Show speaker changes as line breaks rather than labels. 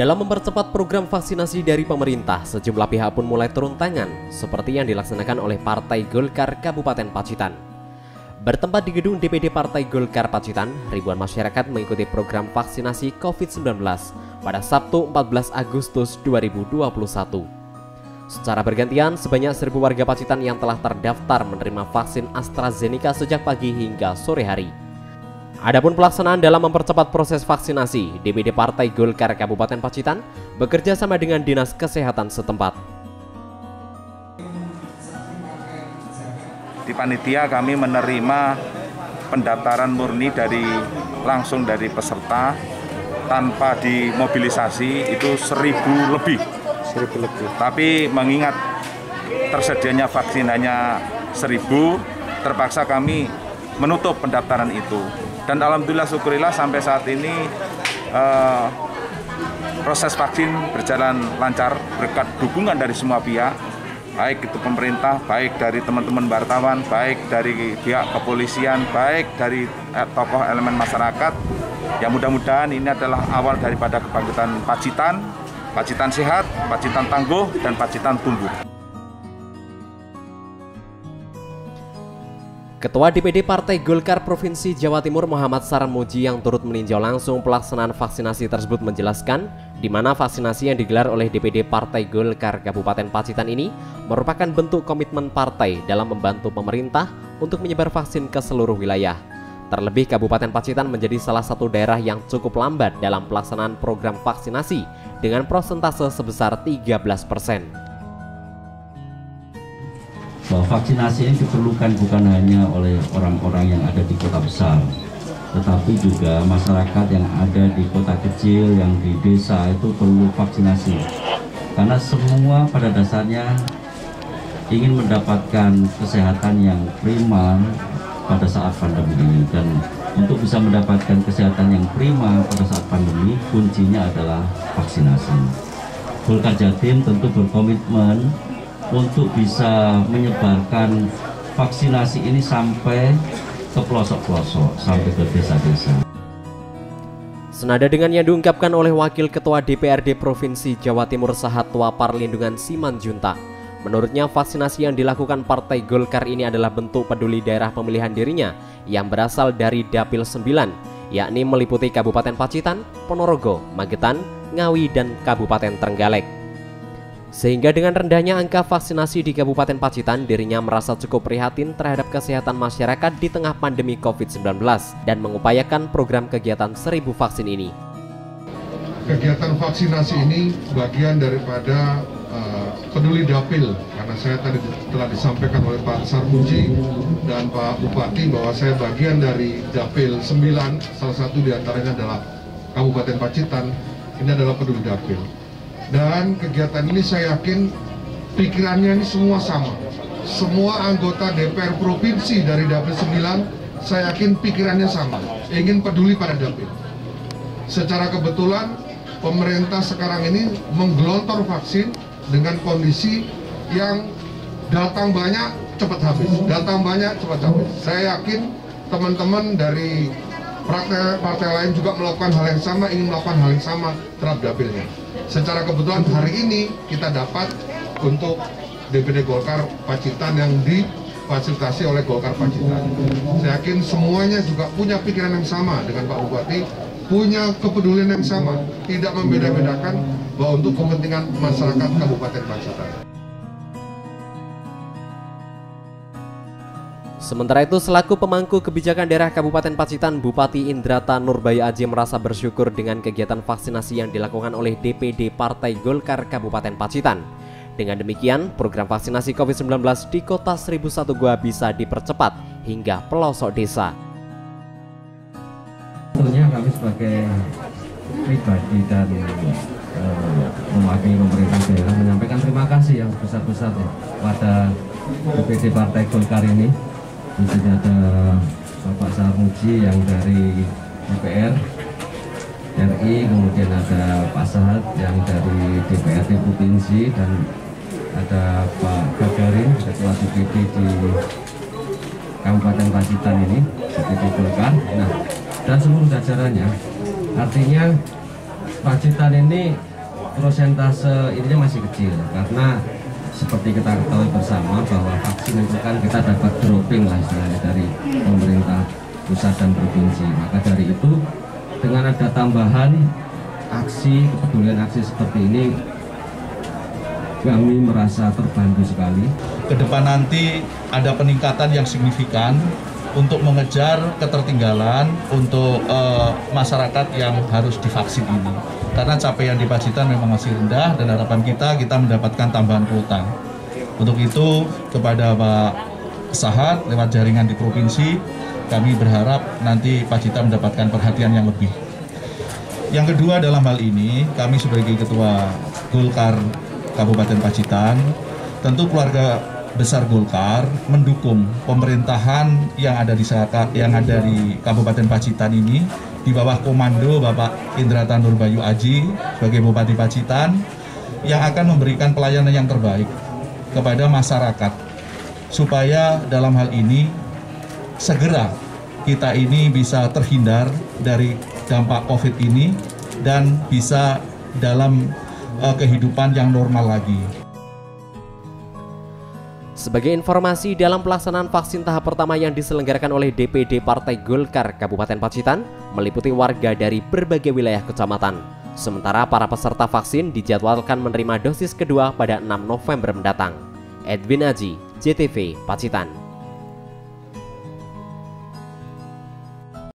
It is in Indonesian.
Dalam mempercepat program vaksinasi dari pemerintah, sejumlah pihak pun mulai turun tangan, seperti yang dilaksanakan oleh Partai Golkar Kabupaten Pacitan. Bertempat di gedung DPD Partai Golkar Pacitan, ribuan masyarakat mengikuti program vaksinasi COVID-19 pada Sabtu 14 Agustus 2021. Secara bergantian, sebanyak 1.000 warga Pacitan yang telah terdaftar menerima vaksin AstraZeneca sejak pagi hingga sore hari. Adapun pelaksanaan dalam mempercepat proses vaksinasi, DPD Partai Golkar Kabupaten Pacitan bekerja sama dengan Dinas Kesehatan setempat.
Di panitia kami menerima pendaftaran murni langsung dari peserta tanpa dimobilisasi itu 1.000 lebih. Tapi mengingat tersedianya vaksin hanya 1.000, terpaksa kami menutup pendaftaran itu. Dan alhamdulillah syukurillah sampai saat ini proses vaksin berjalan lancar berkat dukungan dari semua pihak, baik itu pemerintah, baik dari teman-teman wartawan, baik dari pihak kepolisian, baik dari tokoh elemen masyarakat. Ya mudah-mudahan ini adalah awal daripada kebangkitan Pacitan, Pacitan sehat, Pacitan tangguh, dan Pacitan tumbuh.
Ketua DPD Partai Golkar Provinsi Jawa Timur Muhammad Sarmuji yang turut meninjau langsung pelaksanaan vaksinasi tersebut menjelaskan di mana vaksinasi yang digelar oleh DPD Partai Golkar Kabupaten Pacitan ini merupakan bentuk komitmen partai dalam membantu pemerintah untuk menyebar vaksin ke seluruh wilayah. Terlebih Kabupaten Pacitan menjadi salah satu daerah yang cukup lambat dalam pelaksanaan program vaksinasi dengan persentase sebesar 13%.
Bahwa vaksinasi ini diperlukan bukan hanya oleh orang-orang yang ada di kota besar, tetapi juga masyarakat yang ada di kota kecil, yang di desa itu perlu vaksinasi. Karena semua pada dasarnya ingin mendapatkan kesehatan yang prima pada saat pandemi ini. Dan untuk bisa mendapatkan kesehatan yang prima pada saat pandemi, kuncinya adalah vaksinasi. Golkar Jatim tentu berkomitmen untuk bisa menyebarkan vaksinasi ini sampai ke pelosok-pelosok, sampai ke desa-desa.
Senada dengan yang diungkapkan oleh Wakil Ketua DPRD Provinsi Jawa Timur Sahatwa Parlindungan Simanjuntak, menurutnya vaksinasi yang dilakukan Partai Golkar ini adalah bentuk peduli daerah pemilihan dirinya yang berasal dari Dapil 9, yakni meliputi Kabupaten Pacitan, Ponorogo, Magetan, Ngawi, dan Kabupaten Trenggalek. Sehingga dengan rendahnya angka vaksinasi di Kabupaten Pacitan, dirinya merasa cukup prihatin terhadap kesehatan masyarakat di tengah pandemi COVID-19 dan mengupayakan program kegiatan 1.000 vaksin ini.
Kegiatan vaksinasi ini bagian daripada peduli dapil, karena saya tadi telah disampaikan oleh Pak Sarmuji dan Pak Bupati bahwa saya bagian dari Dapil 9, salah satu diantaranya adalah Kabupaten Pacitan. Ini adalah peduli dapil. Dan kegiatan ini saya yakin pikirannya ini semua sama. Semua anggota DPR Provinsi dari Dapil 9, saya yakin pikirannya sama, ingin peduli pada dapil. Secara kebetulan pemerintah sekarang ini menggelontor vaksin dengan kondisi yang datang banyak cepat habis, datang banyak cepat habis. Saya yakin teman-teman dari partai lain juga melakukan hal yang sama, ingin melakukan hal yang sama terhadap dapilnya. Secara kebetulan hari ini kita dapat untuk DPD Golkar Pacitan yang difasilitasi oleh Golkar Pacitan. Saya yakin semuanya juga punya pikiran yang sama dengan Pak Bupati, punya kepedulian yang sama, tidak membeda-bedakan bahwa untuk kepentingan masyarakat Kabupaten Pacitan.
Sementara itu, selaku pemangku kebijakan daerah Kabupaten Pacitan, Bupati Indrata Nurbaya Aji merasa bersyukur dengan kegiatan vaksinasi yang dilakukan oleh DPD Partai Golkar Kabupaten Pacitan. Dengan demikian, program vaksinasi COVID-19 di Kota 1001 Gua bisa dipercepat hingga pelosok desa.
Tentunya kami sebagai pribadi dan mewakili pemerintah daerah menyampaikan terima kasih yang sebesar-besarnya pada DPD Partai Golkar ini. Di sini ada Bapak Sarmuji yang dari DPR RI, kemudian ada Pak Sahat yang dari DPRD Provinsi, dan ada Pak Gagarin, Ketua DPD di Kabupaten Pacitan ini, DPD Golkar. Nah, dan seluruh jajarannya, artinya Pacitan ini
Prosentase ini masih kecil karena seperti kita ketahui bersama bahwa vaksin itu kan kita dapat dropping lah istilahnya dari pemerintah pusat dan provinsi. Maka dari itu dengan ada tambahan aksi, kepedulian aksi seperti ini, kami merasa terbantu sekali.
Ke depan nanti ada peningkatan yang signifikan untuk mengejar ketertinggalan untuk masyarakat yang harus divaksin ini. Karena capaian di Pacitan memang masih rendah dan harapan kita mendapatkan tambahan kuota. Untuk itu kepada Pak Sahat lewat jaringan di provinsi, kami berharap nanti Pacitan mendapatkan perhatian yang lebih. Yang kedua dalam hal ini, kami sebagai Ketua Golkar Kabupaten Pacitan, tentu keluarga besar Golkar mendukung pemerintahan yang ada di Kabupaten Pacitan ini di bawah komando Bapak Indra Tanur Bayu Aji sebagai Bupati Pacitan yang akan memberikan pelayanan yang terbaik kepada masyarakat supaya dalam hal ini segera kita ini bisa terhindar dari dampak COVID ini dan bisa dalam kehidupan yang normal lagi.
Sebagai informasi, dalam pelaksanaan vaksin tahap pertama yang diselenggarakan oleh DPD Partai Golkar Kabupaten Pacitan meliputi warga dari berbagai wilayah kecamatan. Sementara para peserta vaksin dijadwalkan menerima dosis kedua pada 6 November mendatang. Edwin Aji, JTV, Pacitan.